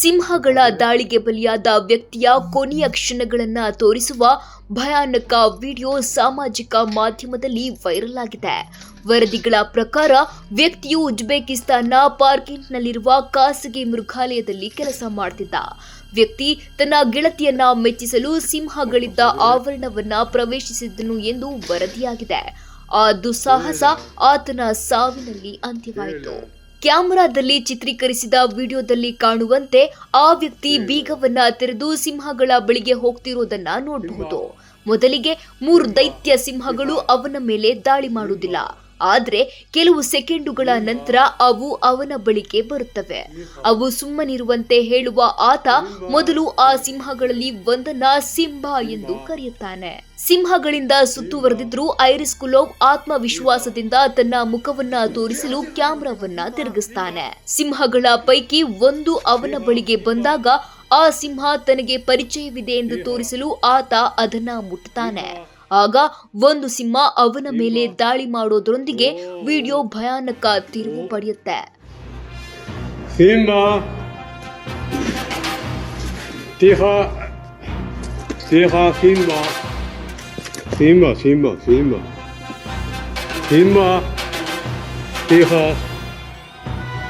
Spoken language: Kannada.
ಸಿಂಹಗಳ ದಾಳಿಗೆ ಬಲಿಯಾದ ವ್ಯಕ್ತಿಯ ಕೊನೆಯ ಕ್ಷಣಗಳನ್ನು ತೋರಿಸುವ ಭಯಾನಕ ವಿಡಿಯೋ ಸಾಮಾಜಿಕ ಮಾಧ್ಯಮದಲ್ಲಿ ವೈರಲ್ ಆಗಿದೆ. ವರದಿಗಳ ಪ್ರಕಾರ ವ್ಯಕ್ತಿಯು ಉಜ್ಬೇಕಿಸ್ತಾನ್ನ ಪಾರ್ಕಿಂಗ್ನಲ್ಲಿರುವ ಖಾಸಗಿ ಮೃಗಾಲಯದಲ್ಲಿ ಕೆಲಸ ಮಾಡುತ್ತಿದ್ದ ವ್ಯಕ್ತಿ ತನ್ನ ಗೆಳತಿಯನ್ನ ಮೆಚ್ಚಿಸಲು ಸಿಂಹಗಳಿದ್ದ ಆವರಣವನ್ನ ಪ್ರವೇಶಿಸಿದ್ದನು ಎಂದು ವರದಿಯಾಗಿದೆ. ಆ ದುಸ್ಸಾಹಸ ಆತನ ಸಾವಿನಲ್ಲಿ ಅಂತ್ಯವಾಯಿತು. ಕ್ಯಾಮೆರಾದಲ್ಲಿ ಚಿತ್ರೀಕರಿಸಿದ ವಿಡಿಯೋದಲ್ಲಿ ಕಾಣುವಂತೆ ಆ ವ್ಯಕ್ತಿ ಬೀಗವನ್ನ ತೆರೆದು ಸಿಂಹಗಳ ಬಳಿಗೆ ಹೋಗ್ತಿರೋದನ್ನ ನೋಡಬಹುದು. ಮೊದಲಿಗೆ 3 ದೈತ್ಯ ಸಿಂಹಗಳು ಅವನ ಮೇಲೆ ದಾಳಿ ಮಾಡುವುದಿಲ್ಲ. ಆದರೆ ಕೆಲವು ಸೆಕೆಂಡುಗಳ ನಂತರ ಅವು ಅವನ ಬಳಿಗೆ ಬರುತ್ತವೆ. ಅವು ಸುಮ್ಮನಿರುವಂತೆ ಹೇಳುವ ಆತ ಮೊದಲು ಆ ಸಿಂಹಗಳಲ್ಲಿ ಒಂದನ್ನ ಸಿಂಬಾ ಎಂದು ಕರೆಯುತ್ತಾನೆ. ಸಿಂಹಗಳಿಂದ ಸುತ್ತುವರೆದಿದ್ರೂ ಐರಿಸ್ಕುಲೋವ್ ಆತ್ಮವಿಶ್ವಾಸದಿಂದ ತನ್ನ ಮುಖವನ್ನ ತೋರಿಸಲು ಕ್ಯಾಮೆರಾವನ್ನ ತಿರುಗಿಸ್ತಾನೆ. ಸಿಂಹಗಳ ಪೈಕಿ ಒಂದು ಅವನ ಬಳಿಗೆ ಬಂದಾಗ ಆ ಸಿಂಹ ತನಗೆ ಪರಿಚಯವಿದೆ ಎಂದು ತೋರಿಸಲು ಆತ ಅದನ್ನ ಮುಟ್ಟುತ್ತಾನೆ. ಆಗ ಒಂದು ಸಿಂಹ ಅವನ ಮೇಲೆ ದಾಳಿ ಮಾಡೋದ್ರೊಂದಿಗೆ ವಿಡಿಯೋ ಭಯಾನಕ ತಿರುವು ಪಡೆಯುತ್ತೆ. Simba.